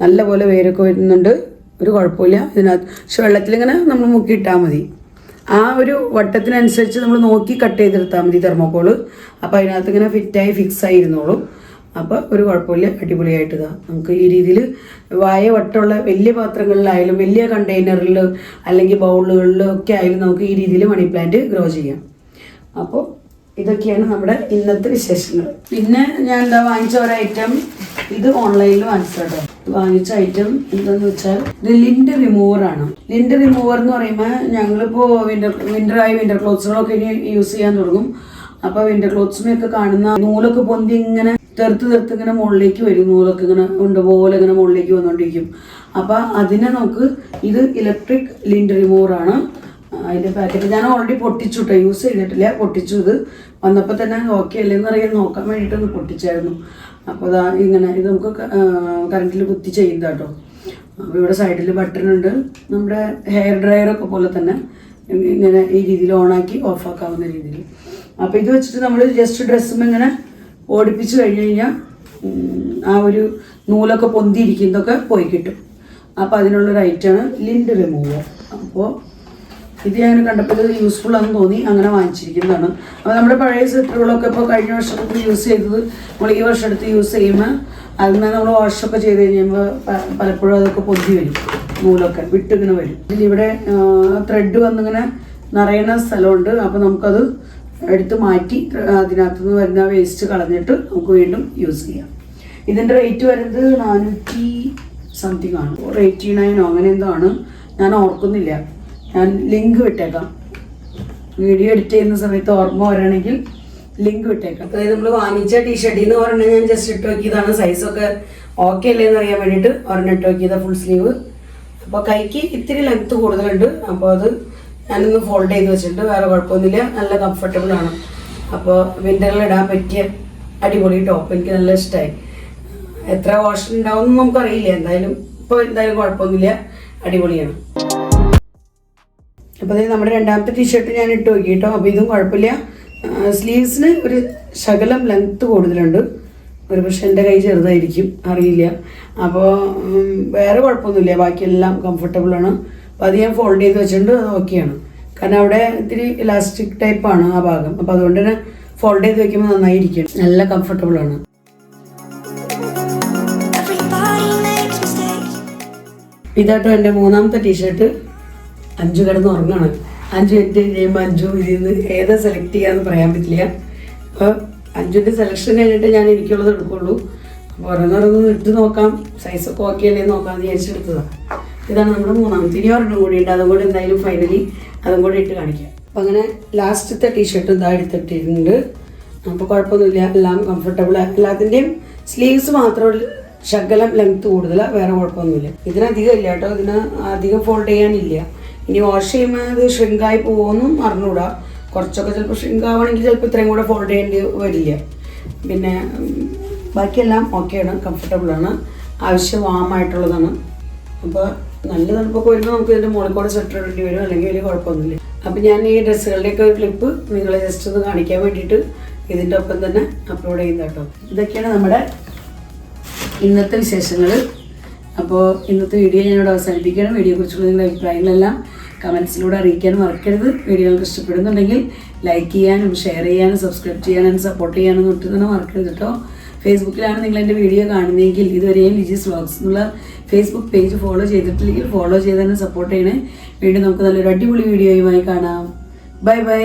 നല്ലപോലെ വേരൊക്കെ വരുന്നുണ്ട്, ഒരു കുഴപ്പമില്ല ഇതിനകത്ത്. പക്ഷെ വെള്ളത്തിലിങ്ങനെ നമ്മൾ മുക്കിയിട്ടാൽ മതി. ആ ഒരു വട്ടത്തിനനുസരിച്ച് നമ്മൾ നോക്കി കട്ട് ചെയ്തെടുത്താൽ മതി തെർമോക്കോള്. അപ്പോൾ അതിനകത്ത് ഇങ്ങനെ ഫിറ്റായി ഫിക്സ് ആയിരുന്നോളും. അപ്പോൾ ഒരു കുഴപ്പമില്ല, അടിപൊളിയായിട്ട് നമുക്ക് ഈ രീതിയിൽ വട്ടമുള്ള വലിയ പാത്രങ്ങളിലായാലും വലിയ കണ്ടെയ്നറിൽ അല്ലെങ്കിൽ ബൗളുകളിലും ഒക്കെ ആയാലും നമുക്ക് ഈ രീതിയിൽ മണി പ്ലാന്റ് ഗ്രോ ചെയ്യാം. അപ്പോൾ ഇതൊക്കെയാണ് നമ്മുടെ ഇന്നത്തെ വിശേഷങ്ങൾ. പിന്നെ ഞാൻ വാങ്ങിച്ച ഒരു ഐറ്റം, ഇത് ഓൺലൈനിൽ വാങ്ങിച്ചോ. വാങ്ങിച്ച ഐറ്റം എന്താണെന്ന് വെച്ചാൽ ഇത് ലിൻഡ് റിമൂവറാണ്. ലിൻഡ് റിമൂവർ എന്ന് പറയുമ്പോൾ ഞങ്ങളിപ്പോൾ വിൻ്റർ ക്ലോത്ത്സുകളൊക്കെ ഇനി യൂസ് ചെയ്യാൻ തുടങ്ങും. അപ്പോൾ വിൻ്റർ ക്ലോത്ത്സിനെയൊക്കെ കാണുന്ന നൂലൊക്കെ പൊന്തി ഇങ്ങനെ തെറുത്ത് ഇങ്ങനെ മുകളിലേക്ക് വരും. നൂലൊക്കെ ഇങ്ങനെ പോലെ ഇങ്ങനെ മുകളിലേക്ക് വന്നുകൊണ്ടിരിക്കും. അപ്പോൾ അതിനെ നമുക്ക് ഇത് ഇലക്ട്രിക് ലിൻഡ് റിമൂവറാണ്. അതിൻ്റെ പാക്കറ്റ് ഞാൻ ഓൾറെഡി പൊട്ടിച്ചു കേട്ടോ, യൂസ് ചെയ്തിട്ടില്ല, പൊട്ടിച്ചു. ഇത് വന്നപ്പോൾ തന്നെ ഓക്കെ അല്ലേന്ന് അറിയാൻ നോക്കാൻ വേണ്ടിയിട്ടൊന്ന് പൊട്ടിച്ചായിരുന്നു. അപ്പോൾ ഇങ്ങനെ ഇത് നമുക്ക് കറണ്ടിൽ കുത്തി ചെയ്യുന്നത് കേട്ടോ. അപ്പോൾ ഇവിടെ സൈഡിൽ ബട്ടൺ ഉണ്ട്, നമ്മുടെ ഹെയർ ഡ്രയറൊക്കെ പോലെ തന്നെ ഇങ്ങനെ ഈ രീതിയിൽ ഓണാക്കി ഓഫാക്കാവുന്ന രീതിയിൽ. അപ്പോൾ ഇത് വെച്ചിട്ട് നമ്മൾ ജസ്റ്റ് ഡ്രസ്സും ഇങ്ങനെ ഓടിപ്പിച്ച് കഴിഞ്ഞ് കഴിഞ്ഞാൽ ആ ഒരു നൂലൊക്കെ പൊന്തിയിരിക്കുന്നതൊക്കെ പോയി കിട്ടും. അപ്പോൾ അതിനുള്ളൊരു ഐറ്റമാണ് ലിൻഡ് റിമൂവർ. അപ്പോൾ ഇത് ഞാൻ കണ്ടപ്പോൾ ഇത് യൂസ്ഫുൾ ആണെന്ന് തോന്നി, അങ്ങനെ വാങ്ങിച്ചിരിക്കുന്നതാണ്. അപ്പോൾ നമ്മുടെ പഴയ സ്വെറ്ററുകളൊക്കെ ഇപ്പോൾ കഴിഞ്ഞ വർഷത്തിൽ യൂസ് ചെയ്തത് നമ്മൾ ഈ വർഷം എടുത്ത് യൂസ് ചെയ്യുമ്പോൾ അതിൽ നിന്ന് നമ്മൾ വാഷൊക്കെ ചെയ്ത് കഴിയുമ്പോൾ പലപ്പോഴും അതൊക്കെ പൊന്തി വരും, നൂലൊക്കെ വിട്ടിങ്ങനെ വരും. ഇതിലിവിടെ ത്രെഡ് വന്നിങ്ങനെ നിറയുന്ന സ്ഥലമുണ്ട്. അപ്പോൾ നമുക്കത് എടുത്ത് മാറ്റി അതിനകത്തുനിന്ന് വരുന്ന വേസ്റ്റ് കളഞ്ഞിട്ട് നമുക്ക് വീണ്ടും യൂസ് ചെയ്യാം. ഇതിൻ്റെ റേറ്റ് വരുന്നത് 400 സംതിങ് ആണ്, 89 അങ്ങനെ എന്തോ ആണ്, ഞാൻ ഓർക്കുന്നില്ല. ഞാൻ ലിങ്ക് വിട്ടേക്കാം, വീഡിയോ എഡിറ്റ് ചെയ്യുന്ന സമയത്ത് ഓർമ്മ വരികയാണെങ്കിൽ ലിങ്ക് വിട്ടേക്കാം. അതായത് നമ്മൾ വാങ്ങിച്ച ടീഷർട്ടിൽ നിന്ന് ഒരെണ്ണം ഞാൻ ജസ്റ്റ് ഇട്ട് നോക്കിയതാണ്, സൈസൊക്കെ ഓക്കെ അല്ലേ എന്ന് അറിയാൻ വേണ്ടിയിട്ട് ഒരെണ്ണം ഇട്ട് നോക്കിയതാണ്, ഫുൾ സ്ലീവ്. അപ്പോൾ കൈക്ക് ഇത്തിരി ലെങ്ത്ത് കൂടുതലുണ്ട്. അപ്പോൾ അത് ഞാനൊന്ന് ഫോൾഡ് ചെയ്ത് വെച്ചിട്ടുണ്ട്, വേറെ കുഴപ്പമൊന്നുമില്ല, നല്ല കംഫർട്ടബിൾ ആണ്. അപ്പോൾ വിൻ്ററിൽ ഇടാൻ പറ്റിയ അടിപൊളി ടോപ്പ്, എനിക്ക് നല്ല ഇഷ്ടമായി. എത്ര വാഷ് ഉണ്ടാവും എന്ന് നമുക്കറിയില്ല, എന്തായാലും ഇപ്പോൾ എന്തായാലും കുഴപ്പമൊന്നുമില്ല, അടിപൊളിയാണ്. അപ്പോൾ അതായത് നമ്മുടെ രണ്ടാമത്തെ ടീഷർട്ട് ഞാൻ ഇട്ട് നോക്കി കേട്ടോ. അപ്പോൾ ഇതും കുഴപ്പമില്ല. സ്ലീവ്സിന് ഒരു ശകലം ലെങ്ത്ത് കൂടുതലുണ്ട്, ഒരു പക്ഷേ എൻ്റെ കൈ ചെറുതായിരിക്കും, അറിയില്ല. അപ്പോൾ വേറെ കുഴപ്പമൊന്നുമില്ല, ബാക്കിയെല്ലാം കംഫർട്ടബിളാണ്. അപ്പോൾ അത് ഞാൻ ഫോൾഡ് ചെയ്ത് വെച്ചിട്ടുണ്ട്, അത് ഓക്കെയാണ്. കാരണം അവിടെ ഇത്തിരി ഇലാസ്റ്റിക് ടൈപ്പാണ് ആ ഭാഗം, അപ്പോൾ അതുകൊണ്ട് തന്നെ ഫോൾഡ് ചെയ്ത് വെക്കുമ്പോൾ നന്നായിരിക്കും, നല്ല കംഫർട്ടബിളാണ്. ഇതാട്ടോ എൻ്റെ മൂന്നാമത്തെ ടീഷർട്ട്. അഞ്ചു കിടന്ന് ഉറങ്ങാണ്. 5 മിനിറ്റ് കഴിയുമ്പോൾ അഞ്ചു ഇതിൽ നിന്ന് ഏതാ സെലക്ട് ചെയ്യാന്ന് പറയാൻ പറ്റില്ല. അപ്പോൾ അഞ്ചിൻ്റെ സെലക്ഷൻ കഴിഞ്ഞിട്ട് ഞാൻ എനിക്കുള്ളത് എടുക്കുള്ളൂ. അപ്പോൾ ഓരോന്നോരോന്ന് ഇട്ട് നോക്കാം, സൈസൊക്കെ ഓക്കെ അല്ലേ നോക്കാമെന്ന് വിചാരിച്ചെടുത്തതാണ്. ഇതാണ് നമ്മുടെ മൂന്നാമത്തെ. ഇനി ഒരെണ്ണം കൂടി ഉണ്ട്, അതും കൂടി എന്തായാലും ഫൈനലി അതും കൂടി ഇട്ട് കാണിക്കാം. അപ്പം അങ്ങനെ ലാസ്റ്റത്തെ ടീഷർട്ട് ഇതാ എടുത്തിട്ടുണ്ട്. അപ്പോൾ കുഴപ്പമൊന്നുമില്ല, എല്ലാം കംഫർട്ടബിൾ. എല്ലാത്തിൻ്റെയും സ്ലീവ്സ് മാത്രം ശകലം ലെങ്ത്ത് കൂടുതലാണ്, വേറെ കുഴപ്പമൊന്നുമില്ല. ഇതിനധികം ഇല്ല കേട്ടോ, ഇതിന് അധികം ഫോൾഡ് ചെയ്യാനില്ല. ഇനി വാഷ് ചെയ്യുമ്പോൾ അത് ഷ്രിങ്കായി പോകുമെന്നും അറിഞ്ഞൂടാ. കുറച്ചൊക്കെ ചിലപ്പോൾ ഷ്രിങ്ക് ആവണമെങ്കിൽ ചിലപ്പോൾ ഇത്രയും കൂടെ ഫോൾഡ് ചെയ്യേണ്ടി വരില്ല. പിന്നെ ബാക്കിയെല്ലാം ഓക്കെയാണ്, കംഫർട്ടബിളാണ്, ആവശ്യം വാമായിട്ടുള്ളതാണ്. അപ്പോൾ നല്ല തണുപ്പൊക്കെ വരുമ്പോൾ നമുക്ക് ഇതിൻ്റെ മുകളിൽ കൂടെ സ്വെറ്റർ ഇടേണ്ടി വരും, അല്ലെങ്കിൽ വലിയ കുഴപ്പമൊന്നുമില്ല. അപ്പോൾ ഞാൻ ഈ ഡ്രസ്സുകളുടെയൊക്കെ ഒരു ക്ലിപ്പ് നിങ്ങളെ ജസ്റ്റ് ഒന്ന് കാണിക്കാൻ വേണ്ടിയിട്ട് ഇതിൻ്റെ ഒപ്പം തന്നെ അപ്ലോഡ് ചെയ്യുന്ന കേട്ടോ. ഇതൊക്കെയാണ് നമ്മുടെ ഇന്നത്തെ വിശേഷങ്ങൾ. അപ്പോൾ ഇന്നത്തെ വീഡിയോ ഞാനിവിടെ അവസാനിപ്പിക്കുകയാണ്. വീഡിയോയെക്കുറിച്ചുള്ള നിങ്ങളുടെ അഭിപ്രായങ്ങളെല്ലാം കമൻസിലൂടെ അറിയിക്കാനും മറക്കരുത്. വീഡിയോ നിങ്ങൾക്ക് ഇഷ്ടപ്പെടുന്നുണ്ടെങ്കിൽ ലൈക്ക് ചെയ്യാനും ഷെയർ ചെയ്യാനും സബ്സ്ക്രൈബ് ചെയ്യാനും സപ്പോർട്ട് ചെയ്യാനും ഒട്ടും തന്നെ മറക്കരുത് കേട്ടോ. ഫേസ്ബുക്കിലാണ് നിങ്ങൾ എൻ്റെ വീഡിയോ കാണുന്നതെങ്കിൽ ഇതുവരെയും ലിജീസ് വ്ളോഗ്സ് എന്നുള്ള ഫേസ്ബുക്ക് പേജ് ഫോളോ ചെയ്തിട്ടില്ലെങ്കിൽ ഫോളോ ചെയ്ത് തന്നെ സപ്പോർട്ട് ചെയ്യണേ. വീണ്ടും നമുക്ക് നല്ലൊരു അടിപൊളി വീഡിയോയുമായി കാണാം. Bye bye.